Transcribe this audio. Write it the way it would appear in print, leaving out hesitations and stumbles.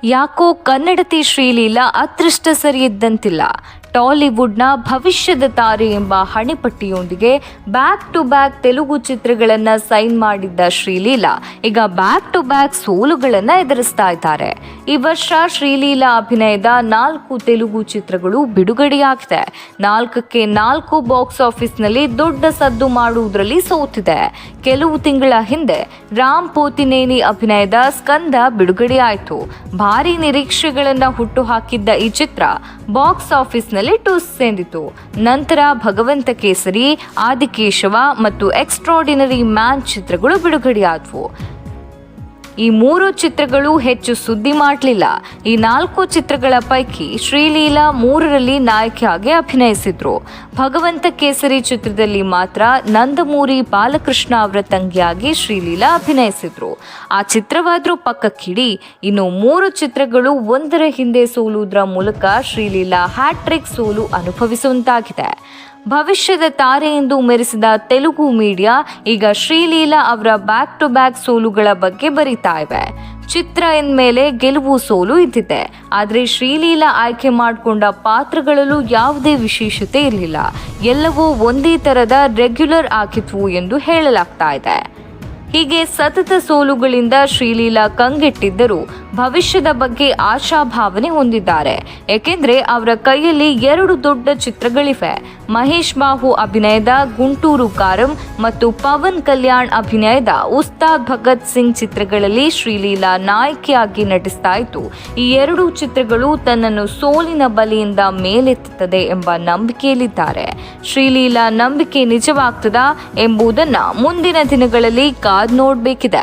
ಯಾಕೋ ಕನ್ನಡತಿ ಶ್ರೀಲೀಲಾ ಅದೃಷ್ಟ ಸರಿಯಿದ್ದಂತಿಲ್ಲ. ಟಾಲಿವುಡ್ನ ಭವಿಷ್ಯದ ತಾರೆ ಎಂಬ ಹಣೆಪಟ್ಟಿಯೊಂದಿಗೆ ಬ್ಯಾಕ್ ಟು ಬ್ಯಾಕ್ ತೆಲುಗು ಚಿತ್ರಗಳನ್ನು ಸೈನ್ ಮಾಡಿದ್ದ ಶ್ರೀಲೀಲಾ ಈಗ ಬ್ಯಾಕ್ ಟು ಬ್ಯಾಕ್ ಸೋಲುಗಳನ್ನು ಎದುರಿಸ್ತಾ ಇದ್ದಾರೆ. ಈ ವರ್ಷ ಶ್ರೀಲೀಲಾ ಅಭಿನಯದ 4 ತೆಲುಗು ಚಿತ್ರಗಳು ಬಿಡುಗಡೆಯಾಗಿದೆ. 4ಕ್ಕೆ 4 ಬಾಕ್ಸ್ ಆಫೀಸ್ನಲ್ಲಿ ದೊಡ್ಡ ಸದ್ದು ಮಾಡುವುದರಲ್ಲಿ ಸೋತಿದೆ. ಕೆಲವು ತಿಂಗಳ ಹಿಂದೆ ರಾಮ್ ಪೋತಿನೇನಿ ಅಭಿನಯದ ಸ್ಕಂದ ಬಿಡುಗಡೆಯಾಯಿತು. ಭಾರಿ ನಿರೀಕ್ಷೆಗಳನ್ನು ಹುಟ್ಟುಹಾಕಿದ್ದ ಈ ಚಿತ್ರ ಬಾಕ್ಸ್ ಆಫೀಸ್ನಲ್ಲಿ ಟೂಸ್ ಸೇರಿತು. ನಂತರ ಭಗವಂತ ಕೇಸರಿ, ಆದಿಕೇಶವ ಮತ್ತು ಎಕ್ಸ್ಟ್ರಾರ್ಡಿನರಿ ಮ್ಯಾನ್ ಚಿತ್ರಗಳು ಬಿಡುಗಡೆಯಾದವು. ಈ 3 ಚಿತ್ರಗಳು ಹೆಚ್ಚು ಸುದ್ದಿ ಮಾಡಲಿಲ್ಲ. ಈ 4 ಚಿತ್ರಗಳ ಪೈಕಿ ಶ್ರೀಲೀಲಾ 3ರಲ್ಲಿ ನಾಯಕಿಯಾಗಿ ಅಭಿನಯಿಸಿದ್ರು. ಭಗವಂತ ಕೇಸರಿ ಚಿತ್ರದಲ್ಲಿ ಮಾತ್ರ ನಂದಮೂರಿ ಬಾಲಕೃಷ್ಣ ಅವರ ತಂಗಿಯಾಗಿ ಶ್ರೀಲೀಲಾ ಅಭಿನಯಿಸಿದ್ರು. ಆ ಚಿತ್ರವಾದ್ರೂ ಪಕ್ಕಕ್ಕಿಡಿ. ಇನ್ನು 3 ಚಿತ್ರಗಳು ಒಂದರ ಹಿಂದೆ ಸೋಲುವುದರ ಮೂಲಕ ಶ್ರೀಲೀಲಾ ಹ್ಯಾಟ್ರಿಕ್ ಸೋಲು ಅನುಭವಿಸುವಂತಾಗಿದೆ. ಭವಿಷ್ಯದ ತಾರೆ ಎಂದು ಮೆರೆಸಿದ ತೆಲುಗು ಮೀಡಿಯಾ ಈಗ ಶ್ರೀಲೀಲಾ ಅವರ ಬ್ಯಾಕ್ ಟು ಬ್ಯಾಕ್ ಸೋಲುಗಳ ಬಗ್ಗೆ ಬರೀತಾ ಇವೆ. ಚಿತ್ರ ಎಂದ್ಮೇಲೆ ಗೆಲುವು ಸೋಲು ಇದ್ದಿದೆ. ಆದರೆ ಶ್ರೀಲೀಲಾ ಆಯ್ಕೆ ಮಾಡಿಕೊಂಡ ಪಾತ್ರಗಳಲ್ಲೂ ಯಾವುದೇ ವಿಶೇಷತೆ ಇರಲಿಲ್ಲ. ಎಲ್ಲವೂ ಒಂದೇ ಥರದ ರೆಗ್ಯುಲರ್ ಆಗಿದ್ವು ಎಂದು ಹೇಳಲಾಗ್ತಾ ಇದೆ. ಹೀಗೆ ಸತತ ಸೋಲುಗಳಿಂದ ಶ್ರೀಲೀಲಾ ಕಂಗೆಟ್ಟಿದ್ದರೂ ಭವಿಷ್ಯದ ಬಗ್ಗೆ ಆಶಾಭಾವನೆ ಹೊಂದಿದ್ದಾರೆ. ಏಕೆಂದರೆ ಅವರ ಕೈಯಲ್ಲಿ 2 ದೊಡ್ಡ ಚಿತ್ರಗಳಿವೆ. ಮಹೇಶ್ ಬಾಬು ಅಭಿನಯದ ಗುಂಟೂರು ಕಾರಂ ಮತ್ತು ಪವನ್ ಕಲ್ಯಾಣ್ ಅಭಿನಯದ ಉಸ್ತಾದ್ ಭಗತ್ ಸಿಂಗ್ ಚಿತ್ರಗಳಲ್ಲಿ ಶ್ರೀಲೀಲಾ ನಾಯಕಿಯಾಗಿ ನಟಿಸ್ತಾ ಇದ್ದು, ಈ 2 ಚಿತ್ರಗಳು ತನ್ನನ್ನು ಸೋಲಿನ ಬಲೆಯಿಂದ ಮೇಲೆತ್ತುತ್ತದೆ ಎಂಬ ನಂಬಿಕೆಯಲ್ಲಿದ್ದಾರೆ. ಶ್ರೀಲೀಲಾ ನಂಬಿಕೆ ನಿಜವಾಗ್ತದಾ ಎಂಬುದನ್ನು ಮುಂದಿನ ದಿನಗಳಲ್ಲಿ ಕಾದು ನೋಡಬೇಕಿದೆ.